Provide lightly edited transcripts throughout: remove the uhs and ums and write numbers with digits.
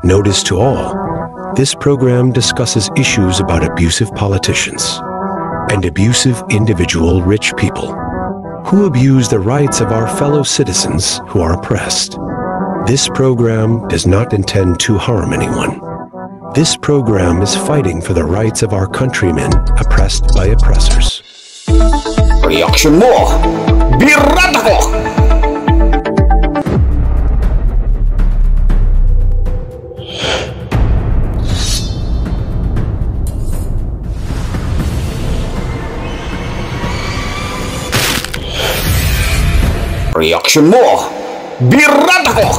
Notice to all, this program discusses issues about abusive politicians and abusive individual rich people who abuse the rights of our fellow citizens who are oppressed. This program does not intend to harm anyone. This program is fighting for the rights of our countrymen oppressed by oppressors. Reaction mo! Birada ko! Reaction mo! Birada ko!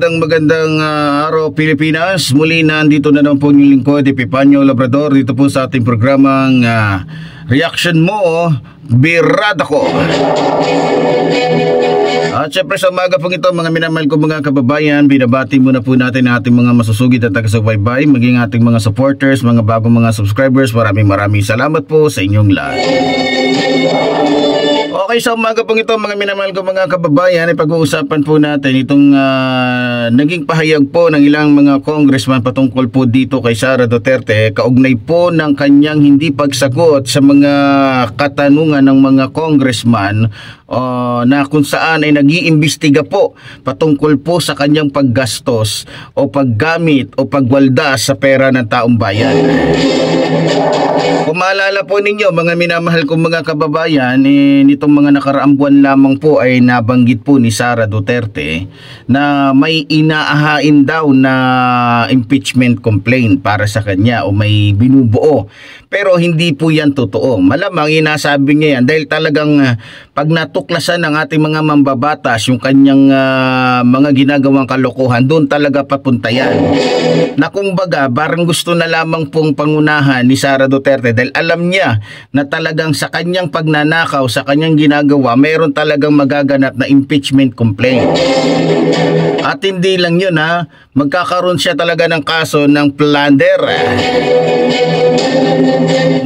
Magandang araw Pilipinas. Muli na andito na naman po yung lingkod Epipanyo Labrador dito po sa ating programang Reaction Mo, Birada Ko. At syempre sa umaga pong ito mga minamahal ko mga kababayan, binabati muna po natin ang ating mga masusugid at taga-subaybay, maging ating mga supporters, mga bagong mga subscribers. Maraming salamat po sa inyong lahat. Okay, sa umaga pong ito mga minamahal ko mga kababayan, ay pag-uusapan po natin itong naging pahayag po ng ilang mga congressman patungkol po dito kay Sara Duterte, kaugnay po ng kanyang hindi pagsagot sa mga katanungan ng mga congressman na kung saan ay nag-iimbestiga po patungkol po sa kanyang paggastos o paggamit o pagwalda sa pera ng taong bayan. Kung maalala po ninyo mga minamahal kong mga kababayan, nitong mga nakaraang buwan lamang po ay nabanggit po ni Sara Duterte na may inaahain daw na impeachment complaint para sa kanya o may binubuo. Pero hindi po yan totoo. Malamang inasabi niya yan dahil talagang pag natuklasan ng ating mga mambabatas yung kanyang mga ginagawang kalokohan, doon talaga papunta yan. Na kumbaga, parang gusto na lamang pong pangunahan ni Sara Duterte dahil alam niya na talagang sa kanyang pagnanakaw, sa kanyang ginagawa, mayroon talagang magaganap na impeachment complaint. At hindi lang yun magkakaroon siya talaga ng kaso ng plunder.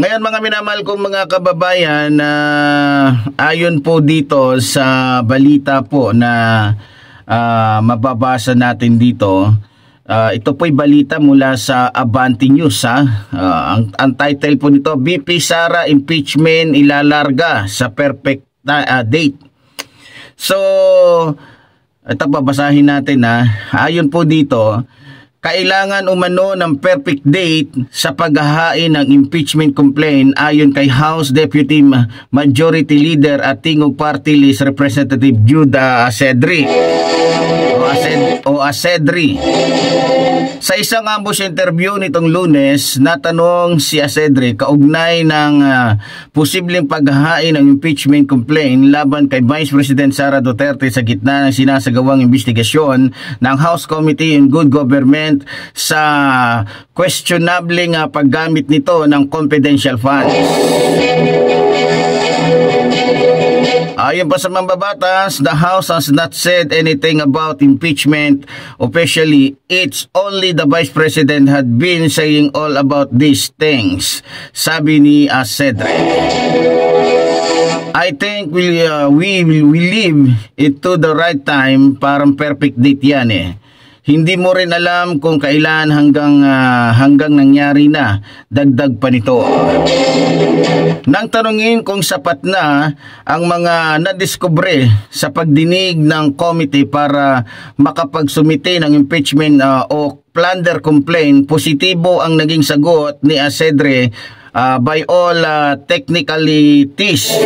Ngayon mga minamahal kong mga kababayan, ayon po dito sa balita po na mababasa natin dito, ito po'y balita mula sa Abante News. Ang title po nito, VP Sara Impeachment ilalarga sa perfect date. So, ito babasahin natin ayon po dito, kailangan umano ng perfect date sa paghahain ng impeachment complaint ayon kay House Deputy Majority Leader at Tingog Party List Representative Judah Asedri o Asedri. Sa isang ambush interview nitong Lunes, natanong si Asedri kaugnay ng posibleng paghahain ng impeachment complaint laban kay Vice President Sara Duterte sa gitna ng sinasagawang investigasyon ng House Committee on Good Government sa questionable paggamit nito ng confidential funds. Ayon pa sa mambabatas, the House has not said anything about impeachment officially. It's only the Vice President had been saying all about these things, sabi ni Asedre. I think we leave it to the right time, parang perfect date yan Hindi mo rin alam kung kailan hanggang nangyari na, dagdag pa nito. Nang tanungin kung sapat na ang mga nadiskubre sa pagdinig ng committee para makapagsumite ng impeachment o plunder complaint, positibo ang naging sagot ni Asedre by all technicalities.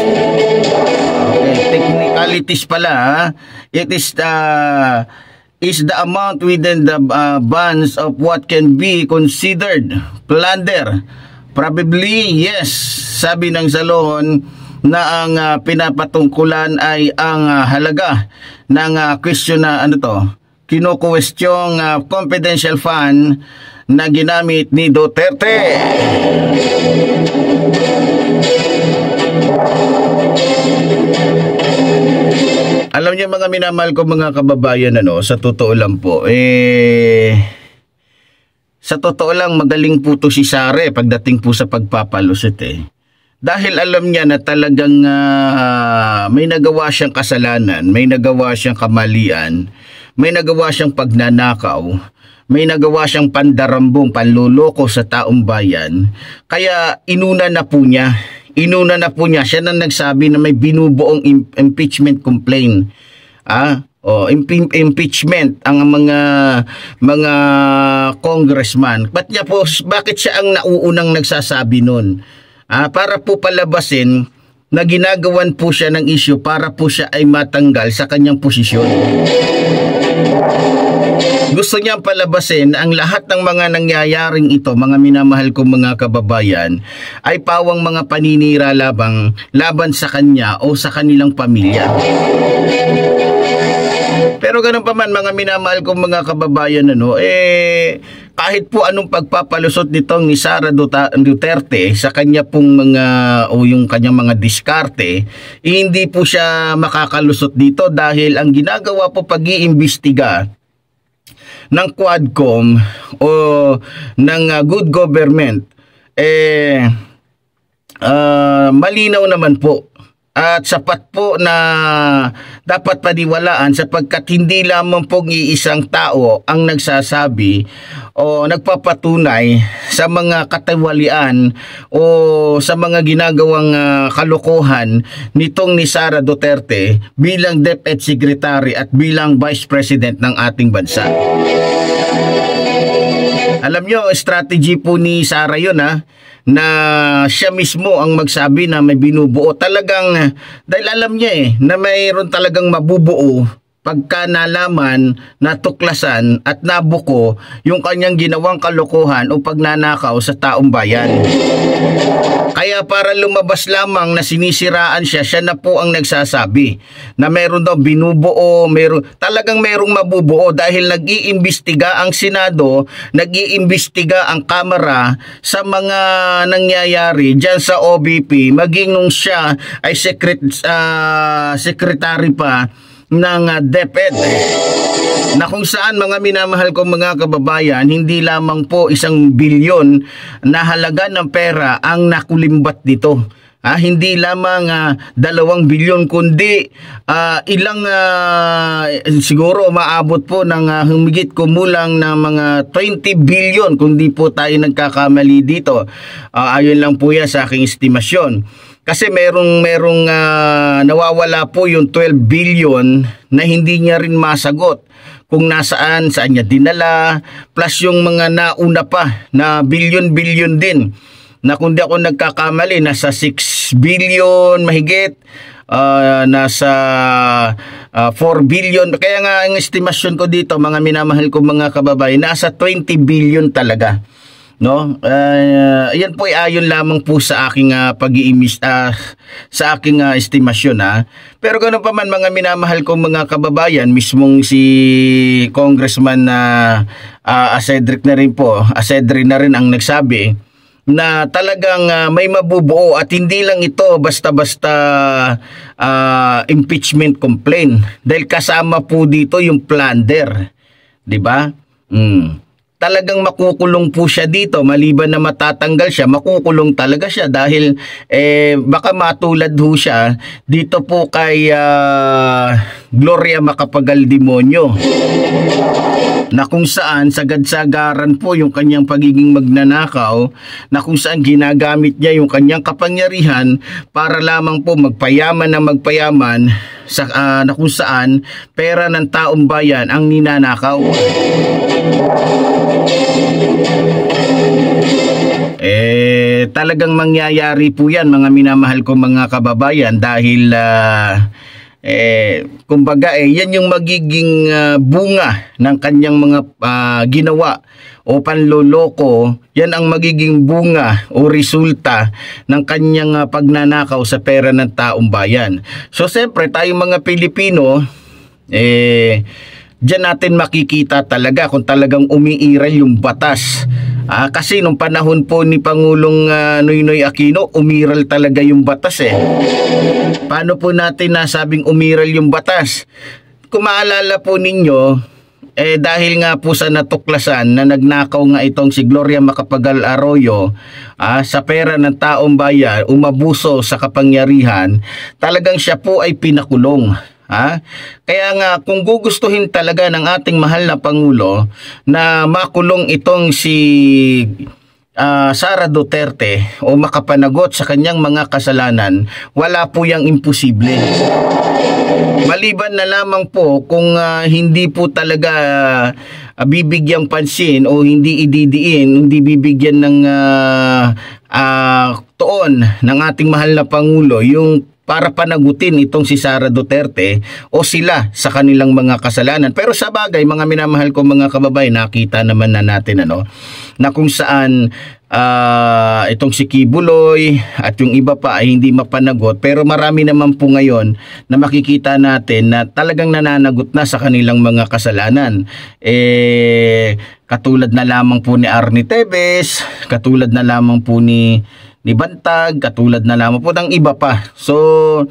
Okay, technicalities pala. It is the amount within the bands of what can be considered plunder. Probably, yes, sabi ng salon na ang pinapatungkulan ay ang halaga ng question na kinukuwestyong confidential fund na ginamit ni Duterte. Alam niyo mga minamahal ko mga kababayan, sa totoo lang po, sa totoo lang magaling po to si Sara pagdating po sa pagpapalusot Dahil alam niya na talagang may nagawa siyang kasalanan, may nagawa siyang kamalian, may nagawa siyang pagnanakaw, may nagawa siyang pandarambong, panloloko sa taong bayan. Kaya inuna na po niya. Siya na nagsabi na may binubuong impeachment complaint. Impeachment ang mga congressman. Bakit siya ang nauunang nagsasabi nun? Para po palabasin na ginagawan po siya ng issue para po siya ay matanggal sa kanyang posisyon. Gusto niyang palabasin ang lahat ng mga nangyayaring ito, mga minamahal kong mga kababayan, ay pawang mga paninira laban sa kanya o sa kanilang pamilya. Pero ganun pa man mga minamahal kong mga kababayan, kahit po anong pagpapalusot nitong ni Sara Duterte sa kanya pong yung kanyang mga diskarte, hindi po siya makakalusot dito dahil ang ginagawa po pag-iimbestiga ng Quadcom o ng good government malinaw naman po at sapat po na dapat paniwalaan sapagkat hindi lamang pong iisang tao ang nagsasabi o nagpapatunay sa mga katiwalian o sa mga ginagawang kalokohan nitong ni Sara Duterte bilang DepEd Secretary at bilang Vice President ng ating bansa. Alam nyo, strategy po ni Sara yun na siya mismo ang magsabi na may binubuo. Talagang, dahil alam niya na mayroon talagang mabubuo pagka nalaman, natuklasan at nabuko yung kanyang ginawang kalokohan o pagnanakaw sa taong bayan. Kaya para lumabas lamang na sinisiraan siya na po ang nagsasabi na meron daw binubuo, talagang merong mabubuo dahil nag-iimbestiga ang Senado, nag-iimbestiga ang Kamara sa mga nangyayari dyan sa OBP, maging nung siya ay secretary pa ng DepEd na kung saan mga minamahal kong mga kababayan, hindi lamang po 1 bilyon na halaga ng pera ang nakulimbat dito. Hindi lamang 2 bilyon kundi siguro maabot po ng humigit kumulang na mga 20 bilyon kung di po tayo nagkakamali dito. Ayon lang po yan sa aking estimasyon. Kasi merong nawawala po yung 12 billion na hindi niya rin masagot kung saan niya dinala, plus yung mga nauna pa na bilyon-bilyon din na kung di ako nagkakamali nasa 6 billion mahigit, nasa 4 billion. Kaya nga ang estimasyon ko dito mga minamahal ko mga kababayan, nasa 20 billion talaga. No, yan po ay ayon lamang po sa aking sa aking estimasyon Pero ganoon pa man mga minamahal kong mga kababayan, mismong si Congressman Asedric na rin ang nagsabi na talagang may mabubuo at hindi lang ito basta-basta impeachment complaint dahil kasama po dito yung plunder, di ba? Talagang makukulong po siya dito, maliban na matatanggal siya, makukulong talaga siya dahil baka matulad ho siya dito po kay Gloria Macapagal-Demonyo na kung saan sagad-sagaran po yung kanyang pagiging magnanakaw, na kung saan ginagamit niya yung kanyang kapangyarihan para lamang po magpayaman na kung saan pera ng taong bayan ang ninanakaw. Talagang mangyayari po yan mga minamahal ko mga kababayan dahil kumbaga yan yung magiging bunga ng kanyang mga ginawa o panloloko. Yan ang magiging bunga o resulta ng kanyang pagnanakaw sa pera ng taong bayan. So siyempre tayong mga Pilipino diyan natin makikita talaga kung talagang umiiral yung batas. Kasi nung panahon po ni Pangulong Noynoy Aquino, umiral talaga yung batas Paano po natin nasabing umiral yung batas? Kung maalala po ninyo, dahil nga po sa natuklasan na nagnakaw nga itong si Gloria Macapagal Arroyo sa pera ng taong bayan, umabuso sa kapangyarihan, talagang siya po ay pinakulong. Kaya nga kung gugustuhin talaga ng ating mahal na Pangulo na makulong itong si Sara Duterte o makapanagot sa kanyang mga kasalanan, wala po yang imposible. Maliban na lamang po kung hindi po talaga bibigyang pansin o hindi ididiin, hindi bibigyan ng tuon ng ating mahal na Pangulo yung para panagutin itong si Sara Duterte o sila sa kanilang mga kasalanan. Pero sa bagay, mga minamahal ko mga kababayan, nakita naman na natin na kung saan itong si Kibuloy at yung iba pa ay hindi mapanagot, pero marami naman po ngayon na makikita natin na talagang nananagot na sa kanilang mga kasalanan. Katulad na lamang po ni Arnie Tevez, katulad na lamang po ni Bantag, katulad na lamang po ng iba pa. So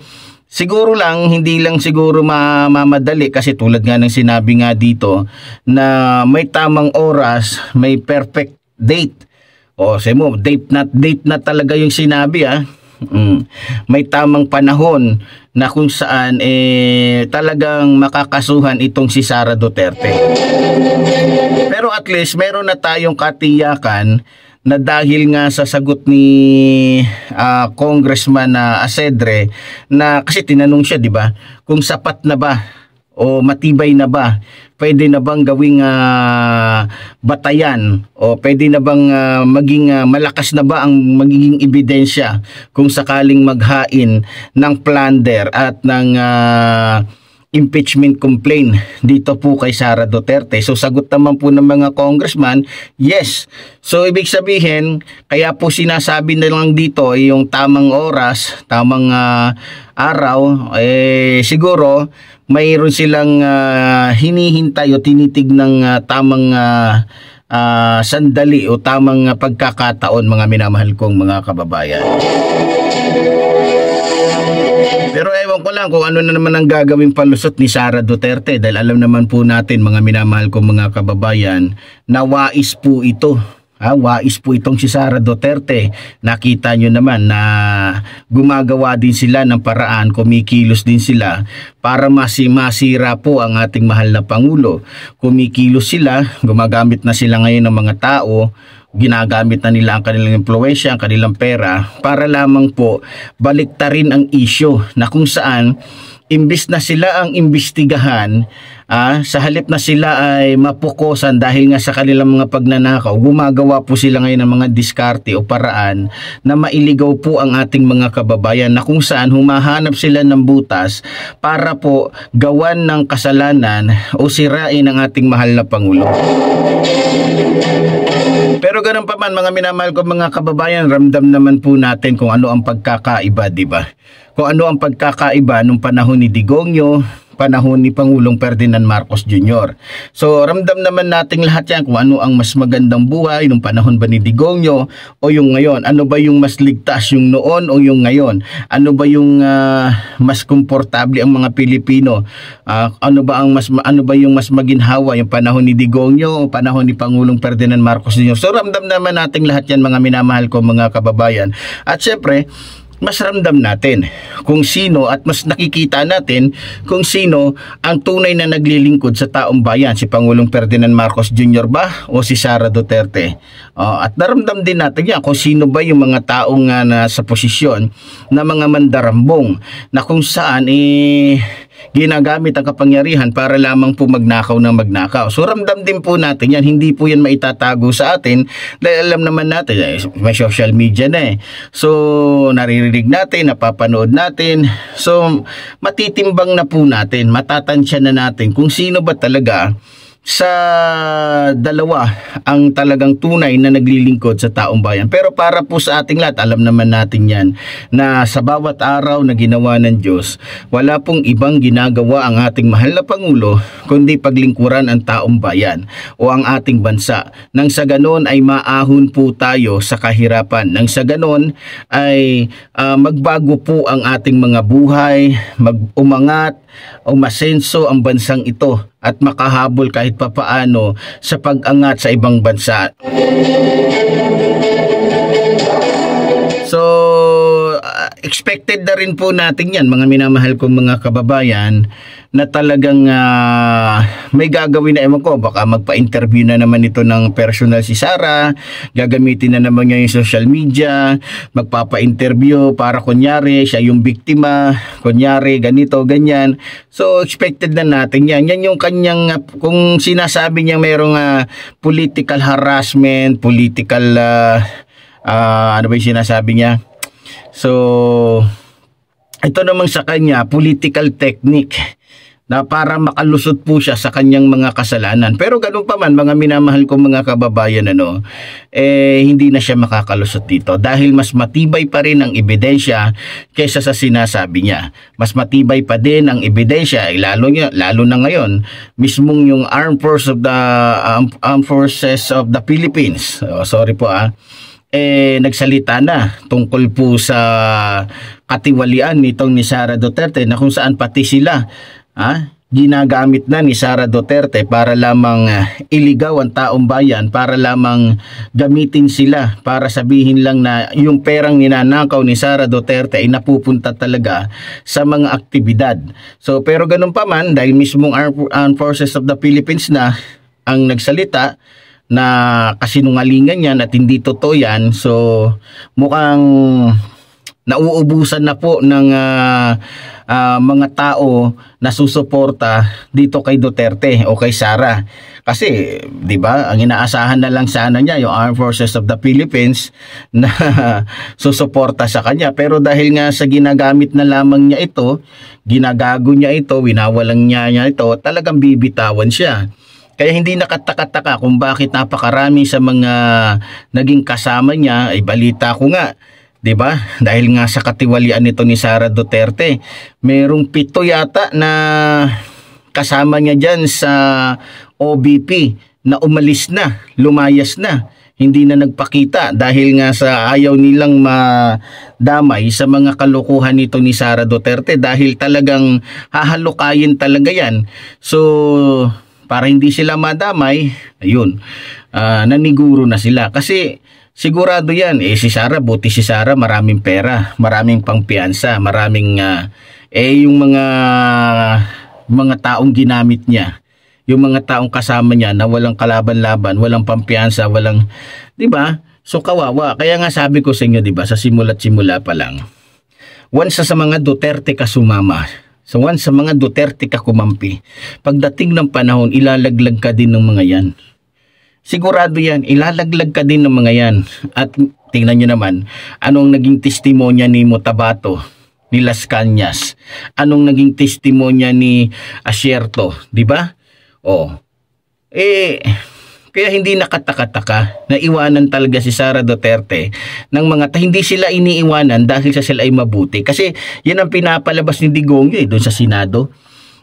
siguro lang, hindi lang siguro mamadali kasi tulad nga ng sinabi nga dito na may tamang oras, may perfect date. O mo, date na talaga yung sinabi May tamang panahon na kung saan talagang makakasuhan itong si Sara Duterte. Pero at least meron na tayong katiyakan na dahil nga sa sagot ni Congressman Asedre na kasi tinanong siya, di ba, kung sapat na ba o matibay na ba, pwede na bang gawing batayan o pwede na bang maging malakas na ba ang magiging ebidensya kung sakaling maghain ng plunder at ng impeachment complaint dito po kay Sara Duterte. So sagot naman po ng mga congressman, yes. So ibig sabihin, kaya po sinasabi na lang dito yung tamang oras, tamang araw, siguro mayroon silang hinihintay o tinitig ng tamang sandali o tamang pagkakataon, mga minamahal kong mga kababayan. Pero ewan ko lang kung ano na naman ang gagawing palusot ni Sara Duterte, dahil alam naman po natin, mga minamahal kong mga kababayan, na wais po ito. Wais po itong si Sara Duterte. Nakita nyo naman na gumagawa din sila ng paraan, kumikilos din sila para masira po ang ating mahal na Pangulo. Kumikilos sila, gumagamit na sila ngayon ng mga tao, ginagamit na nila ang kanilang impluwensya, ang kanilang pera para lamang po baliktarin ang issue na kung saan imbis na sila ang imbestigahan, sa halip na sila ay mapukosan dahil nga sa kanilang mga pagnanakaw, gumagawa po sila ngayon ng mga diskarte o paraan na mailigaw po ang ating mga kababayan na kung saan humahanap sila ng butas para po gawan ng kasalanan o sirain ang ating mahal na Pangulo. Pero ganun pa man, mga minamahal ko mga kababayan, ramdam naman po natin kung ano ang pagkakaiba, di ba? Kung ano ang pagkakaiba nung panahon ni Digongyo, panahon ni Pangulong Ferdinand Marcos Jr. So ramdam naman nating lahat yan kung ano ang mas magandang buhay nung panahon ba ni Digongyo o yung ngayon. Ano ba yung mas ligtas, yung noon o yung ngayon? Ano ba yung mas komportable ang mga Pilipino? Ano ba yung mas maginhawa, yung panahon ni Digongyo o panahon ni Pangulong Ferdinand Marcos Jr. So ramdam naman nating lahat yan, mga minamahal ko mga kababayan. At syempre, mas ramdam natin kung sino at mas nakikita natin kung sino ang tunay na naglilingkod sa taong bayan, si Pangulong Ferdinand Marcos Jr. ba o si Sara Duterte. At naramdam din natin yan kung sino ba yung mga taong nasa posisyon na mga mandarambong na kung saan ginagamit ang kapangyarihan para lamang po magnakaw ng magnakaw. So ramdam din po natin yan, hindi po yan maitatago sa atin dahil alam naman natin, may social media na So naririnig natin, napapanood natin. So matitimbang na po natin, matatansya na natin kung sino ba talaga sa dalawa ang talagang tunay na naglilingkod sa taong bayan. Pero para po sa ating lahat, alam naman natin yan na sa bawat araw na ginawa ng Diyos, wala pong ibang ginagawa ang ating mahal na Pangulo kundi paglingkuran ang taong bayan o ang ating bansa. Nang sa ganon ay maahon po tayo sa kahirapan. Nang sa ganon ay magbago po ang ating mga buhay, mag-umangat o masenso ang bansang ito at makahabol kahit papaano sa pag-angat sa ibang bansa. So, expected na rin po natin yan, mga minamahal kong mga kababayan, na talagang may gagawin na, ewan ko, baka magpa-interview na naman ito ng personal si Sara, gagamitin na naman niya yung social media, magpapa-interview para kunyari siya yung biktima, kunyari ganito, ganyan. So, expected na natin yan. Yan yung kanyang, kung sinasabi niya mayroong political harassment, political, ano ba yung sinasabi niya? So, ito namang sa kanya, political technique na para makalusot po siya sa kanyang mga kasalanan. Pero ganun pa man, mga minamahal kong mga kababayan, hindi na siya makakalusot dito dahil mas matibay pa rin ang ebidensya kaysa sa sinasabi niya. Mas matibay pa din ang ebidensya, lalo na ngayon, mismong yung Armed Forces of the Philippines. Nagsalita na tungkol po sa katiwalian nitong ni Sara Duterte na kung saan pati sila ginagamit na ni Sara Duterte para lamang iligaw ang taong bayan, para lamang gamitin sila, para sabihin lang na yung perang ninanakaw ni Sara Duterte ay napupunta talaga sa mga aktibidad. So pero ganun pa man, dahil mismong Armed Forces of the Philippines na ang nagsalita na kasinungalingan yan at hindi totoo yan, so mukhang nauubusan na po ng mga tao na susuporta dito kay Duterte o kay Sara. Kasi, di ba, ang inaasahan na lang sana niya yung Armed Forces of the Philippines na susuporta sa kanya. Pero dahil nga sa ginagamit na lamang niya ito, ginagago niya ito, winawalang niya ito, talagang bibitawan siya. Kaya hindi nakataka-taka kung bakit napakarami sa mga naging kasama niya, ay balita ko nga, 'di ba? Dahil nga sa katiwalian nito ni Sara Duterte, merong 7 yata na kasama niya diyan sa OBP na umalis na, lumayas na. Hindi na nagpakita dahil nga sa ayaw nilang madamay sa mga kalokohan nito ni Sara Duterte dahil talagang hahalukayin talaga 'yan. So para hindi sila madamay, ayun, naniguro na sila. Kasi sigurado yan, si Sara, buti si Sara, maraming pera, maraming pangpiyansa, maraming, yung mga taong ginamit niya, yung mga taong kasama niya na walang kalaban-laban, walang pampiyansa, walang, di ba? So kawawa. Kaya nga sabi ko sa inyo, di ba, sa simula't-simula pa lang, once sa mga Duterte ka sumama, so once sa mga Duterte ka kumampi, pagdating ng panahon, ilalaglag ka din ng mga yan. Sigurado yan, ilalaglag ka din ng mga yan. At tingnan nyo naman, anong naging testimonya ni Motabato, ni Las Cañas, anong naging testimonya ni Asierto, di ba? Kaya hindi nakataka-taka na iwanan talaga si Sara Duterte ng mga hindi sila iniiwanan dahil sa sila ay mabuti. Kasi yan ang pinapalabas ni Digong doon sa Senado.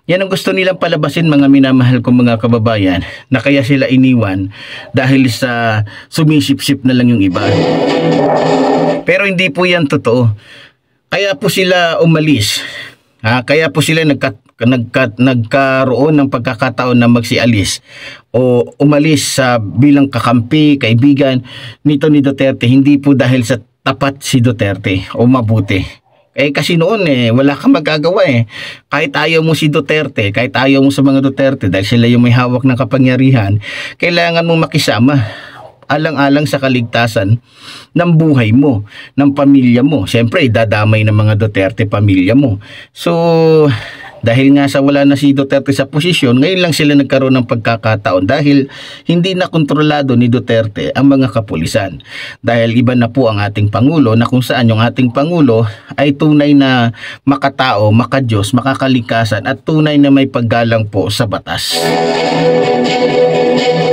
Yan ang gusto nilang palabasin, mga minamahal kong mga kababayan, na kaya sila iniwan dahil sa sumisip-sip na lang yung iba. Pero hindi po yan totoo. Kaya po sila umalis. Kaya po sila nagkaroon ng pagkakataon na magsialis o umalis sa bilang kakampi, kaibigan nito ni Duterte, hindi po dahil sa tapat si Duterte o mabuti. Kasi noon wala kang magagawa Kahit ayaw mo si Duterte, kahit ayaw mo sa mga Duterte dahil sila yung may hawak ng kapangyarihan, kailangan mo makisama alang-alang sa kaligtasan ng buhay mo, ng pamilya mo. Siyempre, idadamay ng mga Duterte pamilya mo. So, Dahil nga sa wala na si Duterte sa posisyon, ngayon lang sila nagkaroon ng pagkakataon dahil hindi na kontrolado ni Duterte ang mga kapulisan. Dahil iba na po ang ating Pangulo, na kung saan yung ating Pangulo ay tunay na makatao, makadiyos, makakalikasan at tunay na may paggalang po sa batas.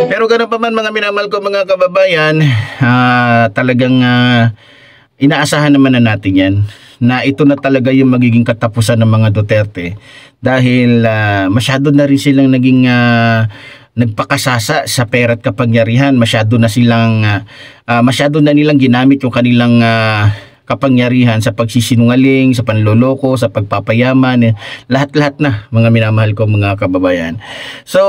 Pero ganoon pa man mga minamahal ko mga kababayan, talagang inaasahan naman na natin yan na ito na talaga yung magiging katapusan ng mga Duterte dahil masyado na rin silang naging nagpakasasa sa pera at kapangyarihan. Masyado na nilang ginamit yung kanilang kapangyarihan sa pagsisinungaling, sa panloloko, sa pagpapayaman, lahat-lahat na mga minamahal ko mga kababayan. So,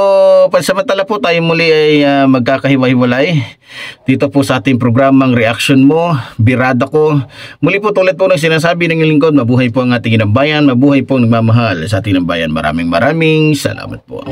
pansamantala po tayo muli ay magkakahiwa-hiwalay dito po sa ating programang Reaction Mo, Birada Ko. Muli po tulad po ng sinasabi ng lingkod, mabuhay po ang ating inang bayan, mabuhay po ang nagmamahal sa ating inang bayan. Maraming salamat po.